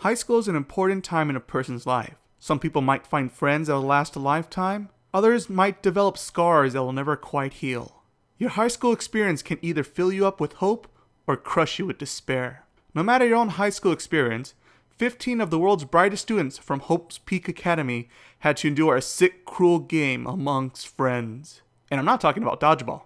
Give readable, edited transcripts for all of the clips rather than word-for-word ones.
High school is an important time in a person's life. Some people might find friends that will last a lifetime. Others might develop scars that will never quite heal. Your high school experience can either fill you up with hope or crush you with despair. No matter your own high school experience, 15 of the world's brightest students from Hope's Peak Academy had to endure a sick, cruel game amongst friends. And I'm not talking about dodgeball.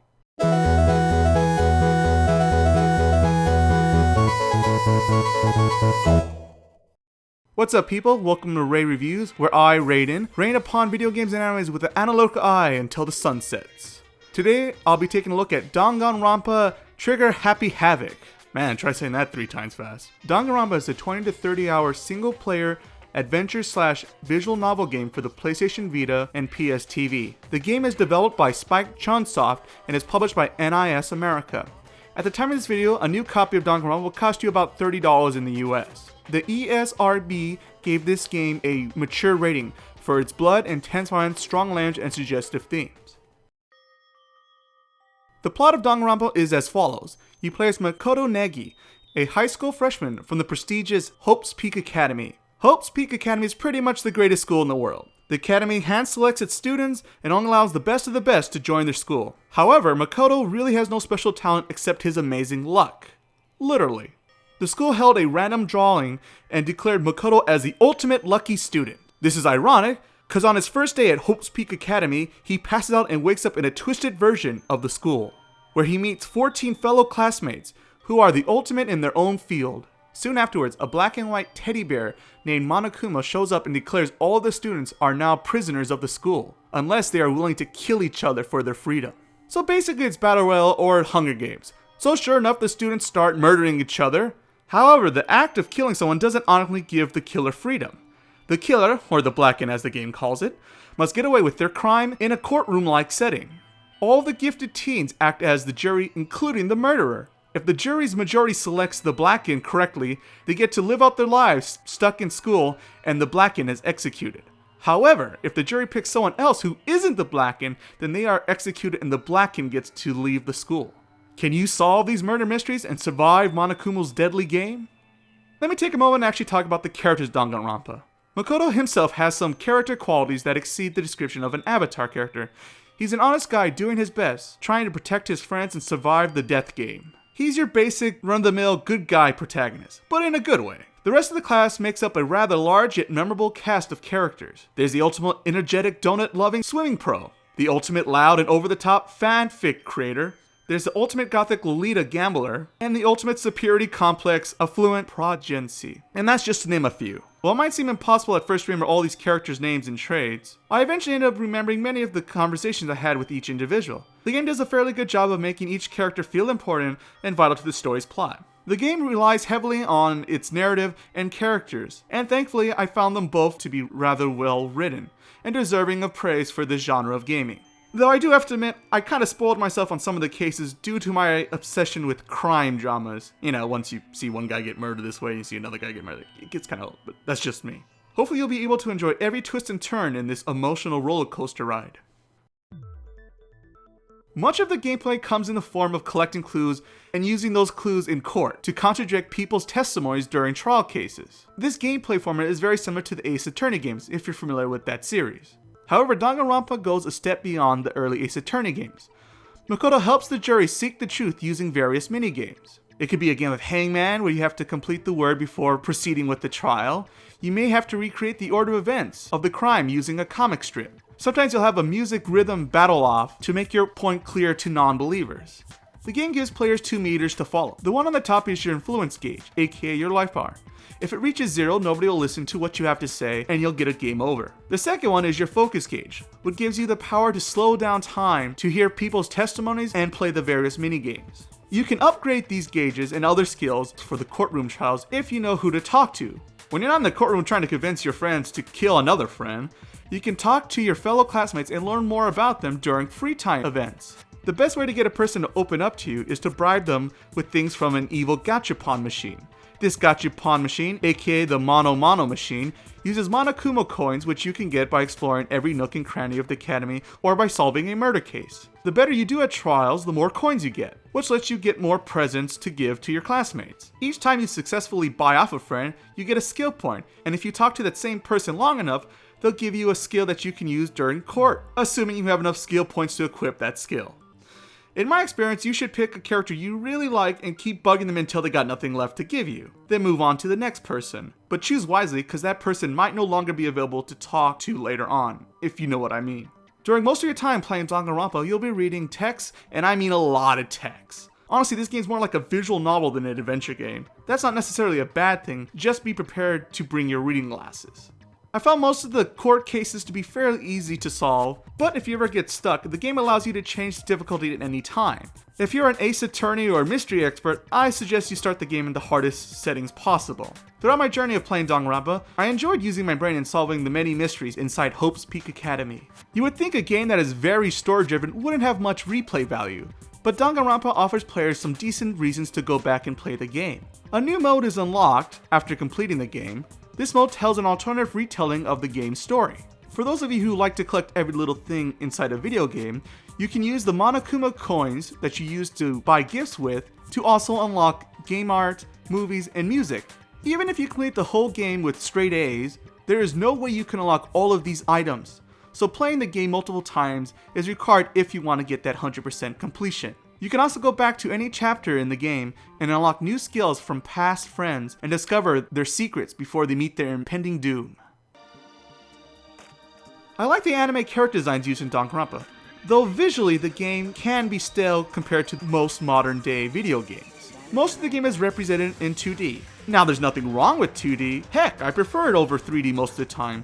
What's up, people? Welcome to Ray Reviews, where I, Rayden, reign upon video games and animes with an analytical eye until the sun sets. Today, I'll be taking a look at Danganronpa Trigger Happy Havoc. Man, try saying that 3 times fast. Danganronpa is a 20 to 30 hour single-player adventure/visual novel game for the PlayStation Vita and PS TV. The game is developed by Spike Chunsoft and is published by NIS America. At the time of this video, a new copy of Danganronpa will cost you about $30 in the US. The ESRB gave this game a mature rating for its blood, intense violence, strong language, and suggestive themes. The plot of Danganronpa is as follows. You play as Makoto Negi, a high school freshman from the prestigious Hope's Peak Academy. Hope's Peak Academy is pretty much the greatest school in the world. The academy hand selects its students and only allows the best of the best to join their school. However, Makoto really has no special talent except his amazing luck. Literally. The school held a random drawing and declared Makoto as the ultimate lucky student. This is ironic, because on his first day at Hope's Peak Academy, he passes out and wakes up in a twisted version of the school, where he meets 14 fellow classmates who are the ultimate in their own field. Soon afterwards, a black and white teddy bear named Monokuma shows up and declares all of the students are now prisoners of the school, unless they are willing to kill each other for their freedom. So basically it's Battle Royale or Hunger Games. So sure enough, the students start murdering each other. However, the act of killing someone doesn't automatically give the killer freedom. The killer, or the Blacken as the game calls it, must get away with their crime in a courtroom-like setting. All the gifted teens act as the jury, including the murderer. If the jury's majority selects the Blacken correctly, they get to live out their lives stuck in school and the Blacken is executed. However, if the jury picks someone else who isn't the Blacken, then they are executed and the Blacken gets to leave the school. Can you solve these murder mysteries and survive Monokuma's deadly game? Let me take a moment and actually talk about the characters of Danganronpa. Makoto himself has some character qualities that exceed the description of an Avatar character. He's an honest guy doing his best, trying to protect his friends and survive the death game. He's your basic, run-of-the-mill good guy protagonist, but in a good way. The rest of the class makes up a rather large yet memorable cast of characters. There's the ultimate energetic donut-loving swimming pro, the ultimate loud and over-the-top fanfic creator, there's the ultimate gothic Lolita gambler, and the ultimate superiority complex affluent progeny. And that's just to name a few. While it might seem impossible at first to remember all these characters' names and traits, I eventually ended up remembering many of the conversations I had with each individual. The game does a fairly good job of making each character feel important and vital to the story's plot. The game relies heavily on its narrative and characters, and thankfully I found them both to be rather well written, and deserving of praise for this genre of gaming. Though I do have to admit, I kind of spoiled myself on some of the cases due to my obsession with crime dramas. You know, once you see one guy get murdered this way, you see another guy get murdered, it gets kind of old, but that's just me. Hopefully you'll be able to enjoy every twist and turn in this emotional roller coaster ride. Much of the gameplay comes in the form of collecting clues and using those clues in court to contradict people's testimonies during trial cases. This gameplay format is very similar to the Ace Attorney games, if you're familiar with that series. However, Danganronpa goes a step beyond the early Ace Attorney games. Makoto helps the jury seek the truth using various minigames. It could be a game of Hangman where you have to complete the word before proceeding with the trial. You may have to recreate the order of events of the crime using a comic strip. Sometimes you'll have a music rhythm battle-off to make your point clear to non-believers. The game gives players 2 meters to follow. The one on the top is your influence gauge, aka your life bar. If it reaches 0, nobody will listen to what you have to say and you'll get a game over. The second one is your focus gauge, which gives you the power to slow down time to hear people's testimonies and play the various minigames. You can upgrade these gauges and other skills for the courtroom trials if you know who to talk to. When you're not in the courtroom trying to convince your friends to kill another friend, you can talk to your fellow classmates and learn more about them during free time events. The best way to get a person to open up to you is to bribe them with things from an evil gachapon machine. This gachapon machine, aka the Mono Mono machine, uses Monokuma coins, which you can get by exploring every nook and cranny of the academy or by solving a murder case. The better you do at trials, the more coins you get, which lets you get more presents to give to your classmates. Each time you successfully buy off a friend, you get a skill point, and if you talk to that same person long enough, they'll give you a skill that you can use during court, assuming you have enough skill points to equip that skill. In my experience, you should pick a character you really like and keep bugging them until they got nothing left to give you. Then move on to the next person. But choose wisely, because that person might no longer be available to talk to later on, if you know what I mean. During most of your time playing Danganronpa, you'll be reading text, and I mean a lot of text. Honestly, this game's more like a visual novel than an adventure game. That's not necessarily a bad thing, just be prepared to bring your reading glasses. I found most of the court cases to be fairly easy to solve, but if you ever get stuck, the game allows you to change the difficulty at any time. If you're an ace attorney or mystery expert, I suggest you start the game in the hardest settings possible. Throughout my journey of playing Danganronpa, I enjoyed using my brain and solving the many mysteries inside Hope's Peak Academy. You would think a game that is very story driven wouldn't have much replay value, but Danganronpa offers players some decent reasons to go back and play the game. A new mode is unlocked after completing the game. This mode tells an alternative retelling of the game's story. For those of you who like to collect every little thing inside a video game, you can use the Monokuma coins that you use to buy gifts with to also unlock game art, movies, and music. Even if you complete the whole game with straight A's, there is no way you can unlock all of these items. So playing the game multiple times is required if you want to get that 100% completion. You can also go back to any chapter in the game and unlock new skills from past friends and discover their secrets before they meet their impending doom. I like the anime character designs used in Danganronpa, though visually the game can be stale compared to most modern day video games. Most of the game is represented in 2D. Now there's nothing wrong with 2D, heck, I prefer it over 3D most of the time.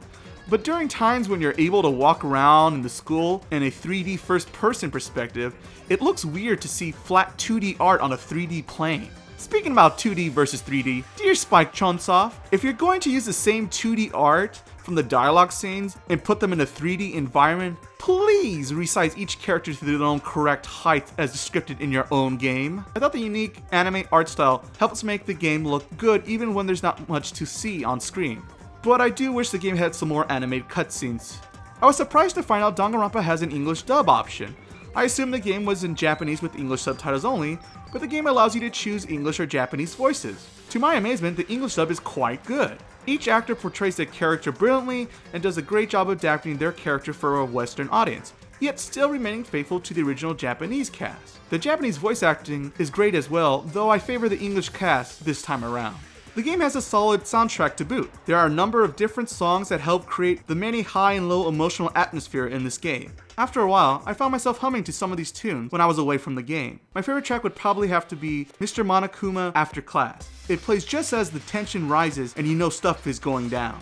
But during times when you're able to walk around in the school in a 3D first-person perspective, it looks weird to see flat 2D art on a 3D plane. Speaking about 2D versus 3D, dear Spike Chunsoft, if you're going to use the same 2D art from the dialogue scenes and put them in a 3D environment, please resize each character to their own correct height as described in your own game. I thought the unique anime art style helps make the game look good even when there's not much to see on screen. But I do wish the game had some more animated cutscenes. I was surprised to find out Danganronpa has an English dub option. I assumed the game was in Japanese with English subtitles only, but the game allows you to choose English or Japanese voices. To my amazement, the English dub is quite good. Each actor portrays their character brilliantly and does a great job of adapting their character for a Western audience, yet still remaining faithful to the original Japanese cast. The Japanese voice acting is great as well, though I favor the English cast this time around. The game has a solid soundtrack to boot. There are a number of different songs that help create the many high and low emotional atmosphere in this game. After a while, I found myself humming to some of these tunes when I was away from the game. My favorite track would probably have to be Mr. Monokuma After Class. It plays just as the tension rises and you know stuff is going down.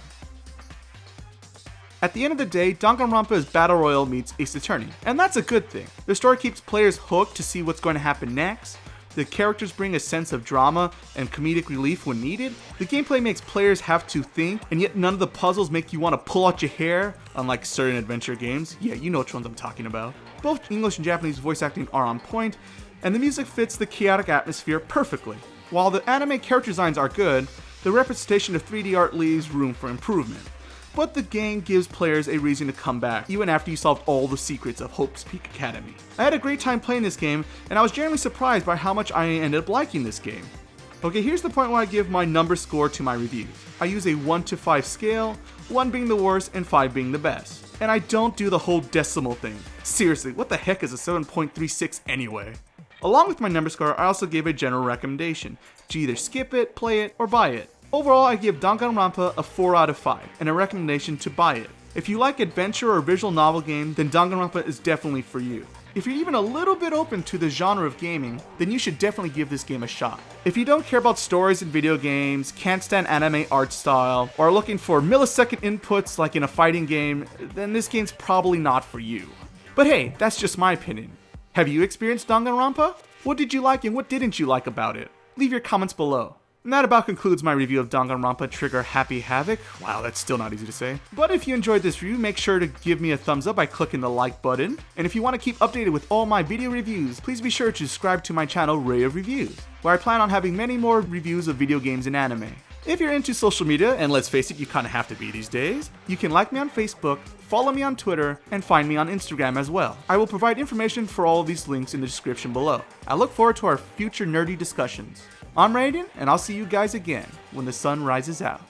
At the end of the day, Danganronpa is Battle Royale meets Ace Attorney, and that's a good thing. The story keeps players hooked to see what's going to happen next. The characters bring a sense of drama and comedic relief when needed. The gameplay makes players have to think, and yet none of the puzzles make you want to pull out your hair, unlike certain adventure games. Yeah, you know which ones I'm talking about. Both English and Japanese voice acting are on point, and the music fits the chaotic atmosphere perfectly. While the anime character designs are good, the representation of 3D art leaves room for improvement. But the game gives players a reason to come back, even after you solved all the secrets of Hope's Peak Academy. I had a great time playing this game, and I was genuinely surprised by how much I ended up liking this game. Okay, here's the point where I give my number score to my reviews. I use a 1 to 5 scale, 1 being the worst and 5 being the best. And I don't do the whole decimal thing. Seriously, what the heck is a 7.36 anyway? Along with my number score, I also gave a general recommendation to either skip it, play it, or buy it. Overall, I give Danganronpa a 4 out of 5, and a recommendation to buy it. If you like adventure or visual novel game, then Danganronpa is definitely for you. If you're even a little bit open to the genre of gaming, then you should definitely give this game a shot. If you don't care about stories in video games, can't stand anime art style, or are looking for millisecond inputs like in a fighting game, then this game's probably not for you. But hey, that's just my opinion. Have you experienced Danganronpa? What did you like and what didn't you like about it? Leave your comments below. And that about concludes my review of Danganronpa Trigger Happy Havoc. Wow, that's still not easy to say. But if you enjoyed this review, make sure to give me a thumbs up by clicking the like button. And if you want to keep updated with all my video reviews, please be sure to subscribe to my channel RoR of Reviews, where I plan on having many more reviews of video games and anime. If you're into social media, and let's face it, you kinda have to be these days, you can like me on Facebook, follow me on Twitter, and find me on Instagram as well. I will provide information for all of these links in the description below. I look forward to our future nerdy discussions. I'm Rayden, and I'll see you guys again when the sun rises out.